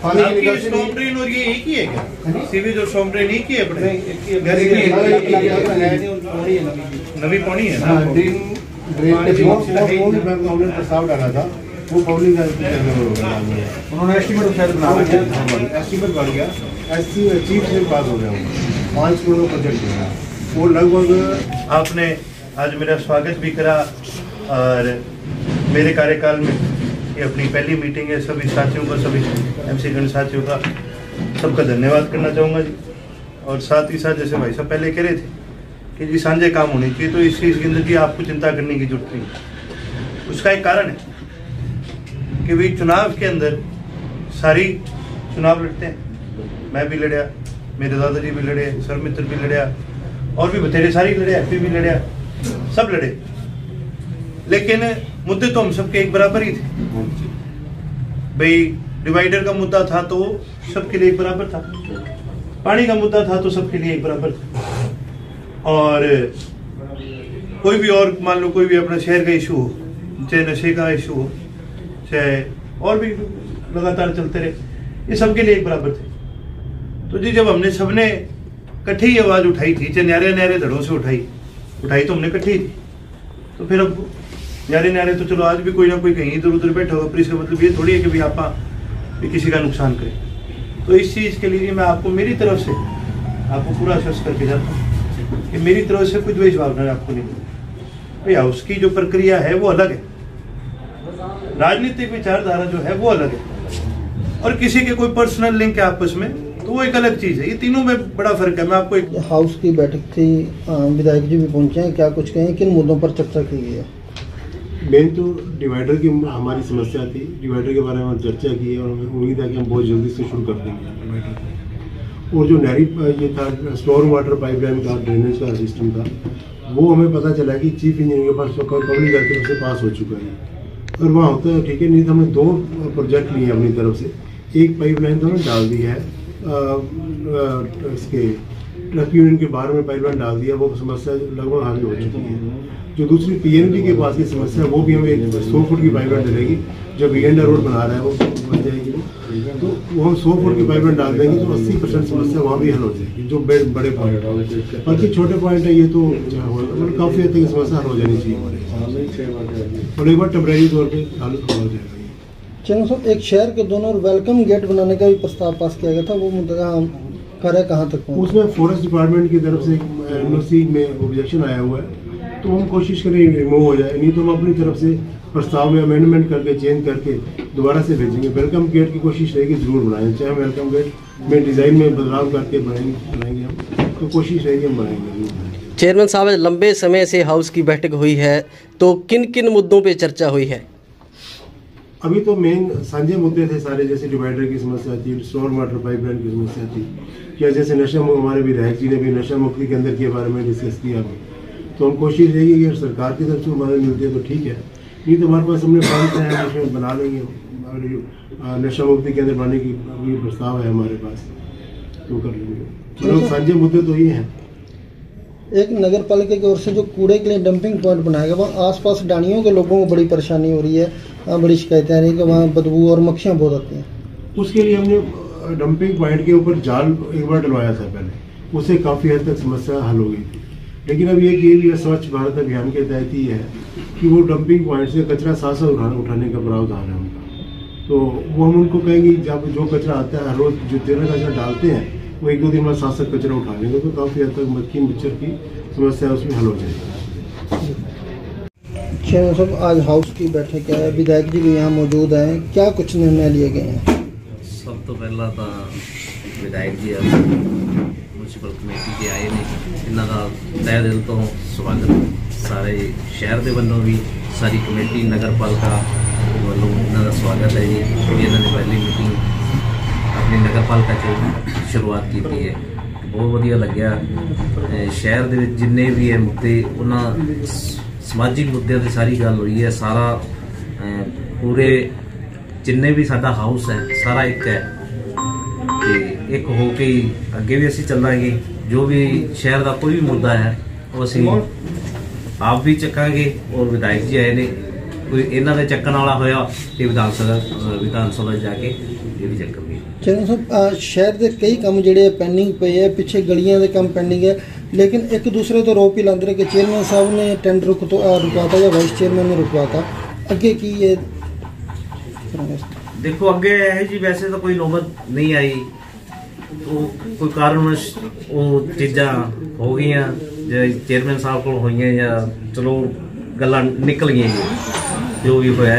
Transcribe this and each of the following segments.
आपकी storm drain और ये एक ही है क्या? सीवेज और स्टॉर्म ड्रेन एक ही है अपने? नवी पानी है ना? ड्रेन प्रस्ताव डाला था वो पब्लिक उन्होंने एस्टीमेट शायद बना एस्टीमेट बन गया, चीफ से पास हो गया 5 करोड़ प्रोजेक्ट जो है वो लगभग। आपने आज मेरा स्वागत भी करा और मेरे कार्यकाल में ये अपनी पहली मीटिंग है। सभी साथियों का, सभी MC गण साथियों का सबका धन्यवाद करना चाहूँगा जी। और साथ ही साथ जैसे भाई साहब पहले कह रहे थे कि जी सांझे काम होने चाहिए, तो इस चीज़ के अंदर की आपको चिंता करने की जरूरत नहीं। उसका एक कारण है कि भाई चुनाव के अंदर सारी चुनाव लड़ते हैं। मैं भी लड़िया, मेरे दादाजी भी लड़े, सर मित्र भी लड़िया, और भी बतेरे सारी लड़े, MP भी लड़िया, सब लड़े, लेकिन मुद्दे तो हम सबके एक बराबर ही थे। भाई डिवाइडर का मुद्दा था तो सबके लिए एक बराबर था, पानी का मुद्दा था तो सबके लिए एक बराबर था। और कोई भी और मान लो कोई भी अपना शहर का इशू हो, चाहे नशे का इशू हो, चाहे और भी लगातार चलते रहे, ये सबके लिए एक बराबर थे। तो जी जब हमने सबने इकट्ठी ही आवाज उठाई थी, चाहे न्यारे न्यारे धड़ों से उठाई तो हमने इकट्ठी थी, तो फिर अब न्यारे न्यारे तो चलो आज भी कोई ना कोई कहीं इधर उधर बैठा होगा, पर इसका मतलब ये थोड़ी है कि भाई आप किसी का नुकसान करें। तो इस चीज़ के लिए मैं आपको मेरी तरफ से आपको पूरा आश्वस्त करके जाता हूँ कि मेरी तरफ से कोई द्वेष भावना आपको नहीं मिलेगी। भाई उसकी जो प्रक्रिया है वो अलग है, राजनीतिक विचारधारा जो है वो अलग है, और किसी के कोई पर्सनल लिंक है आपस में तो वो एक अलग चीज़ है। ये तीनों में बड़ा फर्क है। मैं आपको एक हाउस की बैठक थी, विधायक जी भी पहुंचे हैं, क्या कुछ कहें, किन मुद्दों पर चर्चा की गई है? मेन तो डिवाइडर की हमारी समस्या थी, डिवाइडर के बारे में चर्चा की है और हमें उम्मीद है कि हम बहुत जल्दी से शुरू कर देंगे डिवाइडर। और जो नहरी ये था स्टोर वाटर पाइपलाइन का ड्रेनेज का सिस्टम था, वो हमें पता चला कि चीफ इंजीनियर के पास पब्लिक हेल्थ से पास हो चुका है और वहाँ होता है ठीक है। नहीं तो हमने 2 प्रोजेक्ट लिए अपनी तरफ से, एक पाइपलाइन तो हमने डाल दी है इसके ट्रक यूनियन के बाहर में पाइपलाइन डाल दिया, वो समस्या लगभग हल हो चुकी है। जो दूसरी PNB के पास की समस्या, वो भी हमें 100 फुट की पाइपलाइन डलेगी, जब वीएंडा रोड बना रहा है वो बन जाएगी, तो वो हम 100 फुट की पाइपलाइन डाल देंगे तो 80% समस्या वहाँ भी हल हो जाएगी। जो बड़े पॉइंट है, बाकी छोटे पॉइंट है ये तो मतलब काफ़ी हद तक समस्या हल हो जानी चाहिए हमारे, और एक बार टेम्परेरी तौर पर हल हो जाएगा। चलो सर, एक शहर के दोनों वेलकम गेट बनाने का भी प्रस्ताव पास किया गया था, वो मुद्दा कार्य कहाँ तक पहुँचा? उसमें फॉरेस्ट डिपार्टमेंट की तरफ से यूनिवर्सिटी में ऑब्जेक्शन आया हुआ है, तो हम कोशिश करें रिमूव हो जाए, नहीं तो हम अपनी तरफ से प्रस्ताव में अमेंडमेंट करके चेंज करके दोबारा से भेजेंगे। वेलकम गेट की कोशिश रहेगी जरूर बनाएं, चाहे वेलकम गेट में डिज़ाइन में बदलाव करके बनाएंगे हम, तो कोशिश रहेगी हम बनाएंगे। चेयरमैन साहब, लंबे समय से हाउस की बैठक हुई है, तो किन किन मुद्दों पे चर्चा हुई है? अभी तो मेन साझे मुद्दे थे सारे, जैसे डिवाइडर की समस्या थी, स्टोर वाटर पाइपलाइन की समस्या थी, क्या जैसे नशा हमारे विधायक जी ने भी नशा मुक्ति के अंदर के बारे में डिस्कस किया। तो हम कोशिश रहेगी कि अगर सरकार की तरफ से मदद मिलती है तो ठीक है, नहीं तो हमारे पास हमने फंड है उसमें बना लेंगे, नशा मुक्ति के अंदर बनाने की भी प्रस्ताव है हमारे पास, तो कर लेंगे। मतलब साझे मुद्दे तो ये हैं। एक नगर पालिका की ओर से जो कूड़े के लिए डंपिंग पॉइंट बनाया गया, वहाँ आसपास डानियों के लोगों को बड़ी परेशानी हो रही है, बड़ी शिकायतें आ रही है कि वहाँ बदबू और मक्खियाँ बहुत आती हैं। उसके लिए हमने डंपिंग पॉइंट के ऊपर जाल एक बार डलवाया था पहले, उससे काफ़ी हद तक समस्या हल हो गई थी। लेकिन अब ये कि स्वच्छ भारत अभियान के तहत ही है कि वो डंपिंग पॉइंट से कचरा साथ उठाने का प्रावधान है उनका, तो वो हम उनको कहेंगे जब जो कचरा आता है हर रोज जो तेरह कचरा डालते हैं वो 1-2 दिन बाद साथ कचरा उठा लेंगे, तो काफ़ी हद तक मक्खी मच्छर की समस्या उसमें हल हो जाएगी। चेयरमैन साहब, आज हाउस की बैठक है, विधायक जी भी यहाँ मौजूद हैं, क्या कुछ निर्णय लिए गए हैं? सब तो पहला तो विधायक जी म्यूनसिपल कमेटी के आए ने, इन्हों का तय दिल तो स्वागत सारे शहर के वालों भी, सारी कमेटी नगर पालिका वालों इन्हों का स्वागत है जी। इन्होंने पहली मीटिंग अपनी नगर पालिका च शुरुआत की है, बहुत वधिया लग्या। शहर के जिन्ने भी है मुद्दे उन्होंने समाजिक मुद्दों की सारी गल हुई है, सारा पूरे जिन्ने भी साडा हाउस है सारा एक है, एक हो के अगे भी असी चलांगे। जो भी शहर का कोई भी मुद्दा है वो असी आप भी चकांगे, और विधायक जी आए ने कोई इन्हों के चक्कन वाला होया तो विधान सभा जाके ये भी चक्कन। ਚਰਨ ਸਾਹਿਬ ਸ਼ਹਿਰ ਦੇ ਕਈ ਕੰਮ ਜਿਹੜੇ ਪੈਂਡਿੰਗ ਪਏ ਹੈ, ਪਿੱਛੇ ਗਲੀਆਂ ਦੇ ਕੰਮ ਪੈਂਡਿੰਗ ਹੈ, ਲੇਕਿਨ ਇੱਕ ਦੂਸਰੇ ਤੋਂ ਰੋਪ ਹੀ ਲਾਉਂਦੇ ਰਹੇ ਕਿ ਚੇਅਰਮੈਨ ਸਾਹਿਬ ਨੇ ਟੈਂਡਰ ਰੁਕਵਾਤਾ ਜਾਂ ਵਾਈਸ ਚੇਅਰਮੈਨ ਨੇ ਰੁਕਵਾਤਾ, ਅੱਗੇ ਕੀ ਹੈ? देखो अगे है जी, वैसे तो कोई नौबत नहीं आई, तो कोई कारणवश वो चीज़ा हो गई जो चेयरमैन साहब को हुई या चलो गल्लां निकल गई, जो भी होया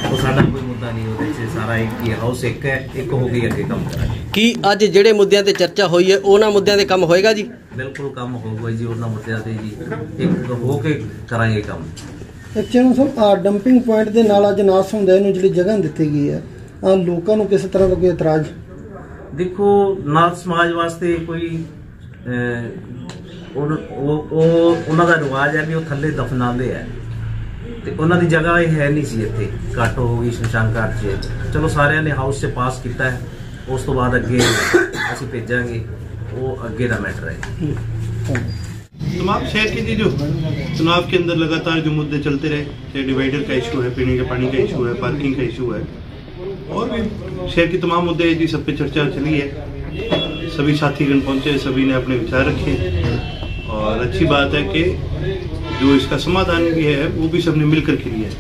वो साडा कोई मुद्दा नहीं, वो सारा एक ही हाउस एक है, एक हो गई अगे काम करा ਕੀ ਅੱਜ ਜਿਹੜੇ ਮੁੱਦਿਆਂ ਤੇ ਚਰਚਾ ਹੋਈ ਹੈ ਉਹਨਾਂ ਮੁੱਦਿਆਂ ਤੇ ਕੰਮ ਹੋਏਗਾ ਜੀ? बिल्कुल काम होगा जी, उन्होंने मुद्दे ते जी एक हो के करांगे काम। ਚਰਨ ਸਾਹਿਬ ਡੰਪਿੰਗ ਪੁਆਇੰਟ ਦੇ ਨਾਲ ਅੱਜ ਨਾਸ ਸਮੁਦਾਇ ਨੂੰ ਜਿਹੜੀ ਜਗ੍ਹਾ ਦਿੱਤੀ ਗਈ ਹੈ, ਲੋਕਾਂ ਨੂੰ ਕਿਸੇ ਤਰ੍ਹਾਂ ਦਾ ਕੋਈ ਇਤਰਾਜ਼? देखो नाथ समाज वास्ते कोई ਉਹਨਾਂ ਦਾ ਰਿਵਾਜ ਹੈ ਵੀ ਉਹ ਥੱਲੇ ਦਫਨਾਉਂਦੇ ਆ, ਤੇ ਉਹਨਾਂ ਦੀ ਜਗ੍ਹਾ ਇਹ ਹੈ ਨਹੀਂ ਸੀ ਇੱਥੇ, ਘੱਟ ਹੋ ਗਈ ਸ਼ਮਸ਼ਾਨ ਘਾਟ 'ਚ। ਚਲੋ ਸਾਰਿਆਂ ਨੇ ਹਾਊਸ 'ਚ ਪਾਸ ਕੀਤਾ ਹੈ, ਉਸ ਤੋਂ ਬਾਅਦ ਅੱਗੇ ਅਸੀਂ ਭੇਜਾਂਗੇ, वो ਅੱਗੇ ਦਾ मैटर है। तमाम शहर के जो चुनाव के अंदर लगातार जो मुद्दे चलते रहे, चाहे डिवाइडर का इशू है, पीने के पानी का इशू है, पार्किंग का इशू है, और भी शहर के तमाम मुद्दे जी, सब पे चर्चा चली है। सभी साथीगण पहुंचे, सभी ने अपने विचार रखे, और अच्छी बात है कि जो इसका समाधान भी है वो भी सबने मिलकर के लिया है।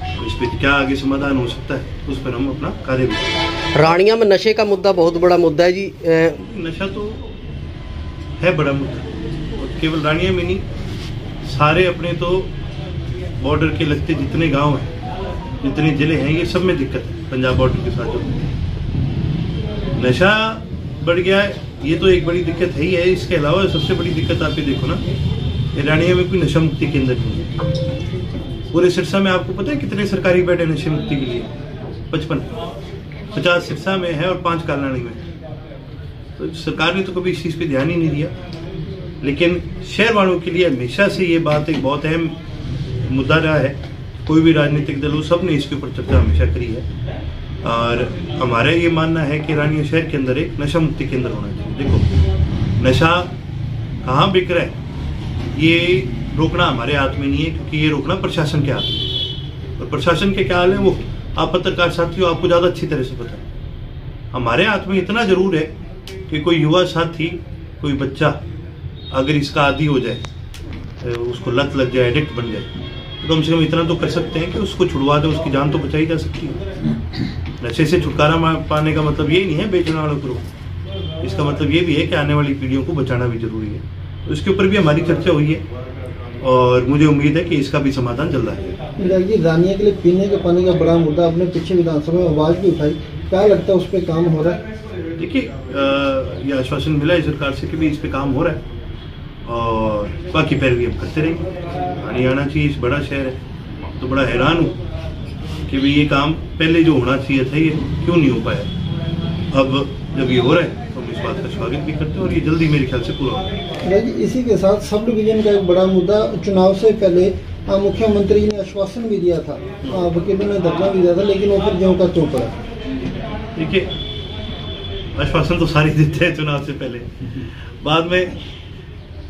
तो इस पर क्या आगे समाधान हो सकता है, उस पर हम अपना कार्य भी करें। रानिया में नशे का मुद्दा बहुत बड़ा मुद्दा है जी। नशा तो है बड़ा मुद्दा, केवल रानिया में नहीं, सारे अपने तो बॉर्डर के लगते जितने गांव हैं, जितने जिले हैं, ये सब में दिक्कत है। पंजाब बॉर्डर के साथ जो नशा बढ़ गया है, ये तो एक बड़ी दिक्कत है ही है। इसके अलावा सबसे बड़ी दिक्कत आप ये देखो ना, रानिया में कोई नशा मुक्ति केंद्र नहीं है। पूरे सिरसा में आपको पता है कितने सरकारी बेड है नशे मुक्ति के लिए? 50 सिरसा में है और 5 कालानी में। तो सरकार ने तो कभी इस चीज़ पे ध्यान ही नहीं दिया, लेकिन शहर वालों के लिए हमेशा से ये बात एक बहुत अहम मुद्दा रहा है। कोई भी राजनीतिक दल हो, सब ने इसके ऊपर चर्चा हमेशा करी है, और हमारा ये मानना है कि रानिया शहर के अंदर एक नशा मुक्ति केंद्र होना चाहिए। देखो नशा कहाँ बिक रहा है ये रोकना हमारे हाथ में नहीं है, क्योंकि ये रोकना प्रशासन के हाथ में, और प्रशासन के क्या हाल है वो आप पत्रकार साथियों आपको ज़्यादा अच्छी तरह से पता है। हमारे हाथ में इतना जरूर है कि कोई युवा साथी, कोई बच्चा अगर इसका आदी हो जाए, उसको लत लग जाए, एडिक्ट बन जाए, तो कम से कम इतना तो कर सकते हैं कि उसको छुड़वा दे, उसकी जान तो बचाई जा सकती है। नशे से छुटकारा पाने का मतलब ये नहीं है बेचने वालों को, इसका मतलब ये भी है कि आने वाली पीढ़ियों को बचाना भी जरूरी है। तो इसके ऊपर भी हमारी चर्चा हुई है, और मुझे उम्मीद है कि इसका भी समाधान जल्द आएगा। जी, रानिया के लिए पीने के पानी का बड़ा मुद्दा आपने पीछे विधानसभा में आवाज़ भी उठाई, क्या लगता है उस पर काम हो रहा है? देखिए ये आश्वासन मिला है सरकार से कि भी इस पर काम हो रहा है, और बाकी पैरवी हम करते रहेंगे। पानी आना चाहिए, बड़ा शहर है, तो बड़ा हैरान हूँ कि भाई ये काम पहले जो होना चाहिए था ये क्यों नहीं हो पाया। अब जब ये हो रहा है तो हम इस बात का स्वागत भी करते हैं, और ये जल्दी मेरे ख्याल से पूरा होगा। इसी के साथ सब डिवीजन का एक बड़ा मुद्दा, चुनाव से पहले मुख्यमंत्री ने आश्वासन भी दिया था, वकीलों ने धरना भी दिया था, लेकिन वो फिर ज्यों का त्यों पड़ा। देखिए आश्वासन तो सारे देते हैं चुनाव से पहले, बाद में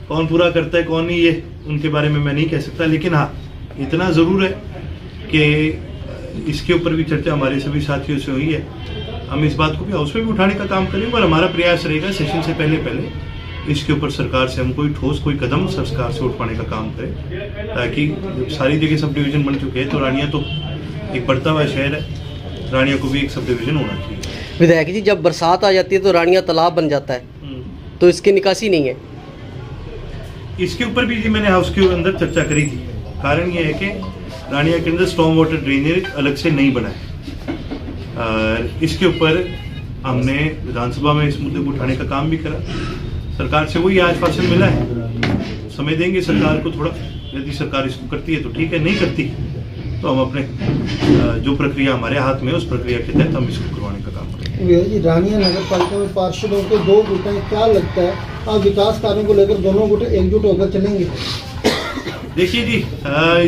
कौन पूरा करता है कौन नहीं ये उनके बारे में मैं नहीं कह सकता, लेकिन हाँ इतना ज़रूर है कि इसके ऊपर भी चर्चा हमारे सभी साथियों से हुई है। हम इस बात को भी हाउस में भी उठाने का काम करेंगे, और हमारा प्रयास रहेगा सेशन से पहले इसके ऊपर सरकार से हम कोई कदम सरकार से उठवाने का काम करें, ताकि जब सारी जगह सब डिवीज़न बन चुके हैं तो रानिया तो एक बढ़ता हुआ शहर है, रानिया को भी एक सब डिवीज़न होना चाहिए। विधायक जी, जब बरसात आ जाती है तो रानिया तालाब बन जाता है, तो इसकी निकासी नहीं है। इसके ऊपर भी जी मैंने हाउस के अंदर चर्चा करी थी। कारण ये है कि रानिया के अंदर स्टॉर्म वाटर ड्रेनेज अलग से नहीं बना है, और इसके ऊपर हमने विधानसभा में इस मुद्दे को उठाने का काम भी करा। सरकार से वही आश्वासन मिला है, समय देंगे सरकार को थोड़ा, यदि सरकार इसको करती है तो ठीक है, नहीं करती तो हम अपने जो प्रक्रिया हमारे हाथ में है उस प्रक्रिया के तहत हम इसको करवाने का काम करेंगे। रानिया नगर पालिका में पार्षदों के 2 गुट हैं, क्या लगता है विकास कार्यों को लेकर दोनों गुट एकजुट होकर चलेंगे? देखिए जी,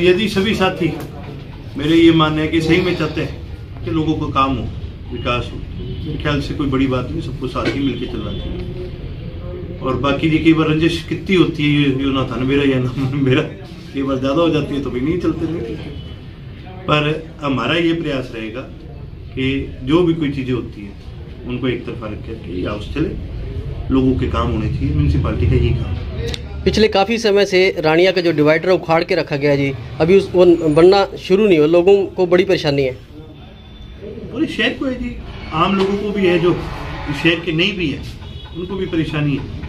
यदि सभी साथी मेरे ये मानना है कि सही में चाहते हैं कि लोगों को काम हो, विकास हो, मेरे ख्याल से कोई बड़ी बात नहीं, सबको साथ ही मिलकर चलना चाहिए। और बाकी जी कई बार रंजिश कितनी होती है, ये ना था मेरा या ना मेरा, कई बार ज़्यादा हो जाती है तो भी नहीं चलते नहीं। पर हमारा ये प्रयास रहेगा कि जो भी कोई चीज़ें होती हैं उनको एक तरफा रख करके ये हाउस चले, लोगों के काम होने चाहिए, म्यूनसिपालिटी का यही काम। पिछले काफ़ी समय से रानिया का जो डिवाइडर है उखाड़ के रखा गया जी, अभी वो बनना शुरू नहीं हुआ, लोगों को बड़ी परेशानी है। पूरे शहर को है जी, आम लोगों को भी है, जो शहर के नहीं भी है उनको भी परेशानी है।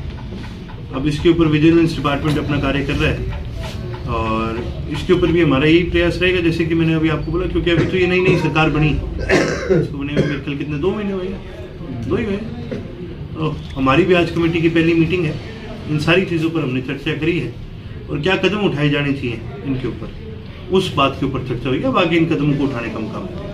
अब इसके ऊपर विजिलेंस डिपार्टमेंट अपना कार्य कर रहा है और इसके ऊपर भी हमारा यही प्रयास रहेगा, जैसे कि मैंने अभी आपको बोला, क्योंकि अभी तो ये नई नई सरकार बनी, इसको बने हुए मेरे ख्याल कितने 2 महीने हुए, 2 ही हुए। तो हमारी भी आज कमेटी की पहली मीटिंग है, इन सारी चीज़ों पर हमने चर्चा करी है और क्या कदम उठाए जाने चाहिए इनके ऊपर, उस बात के ऊपर चर्चा हुई है। अब आगे इन कदमों को उठाने का काम है।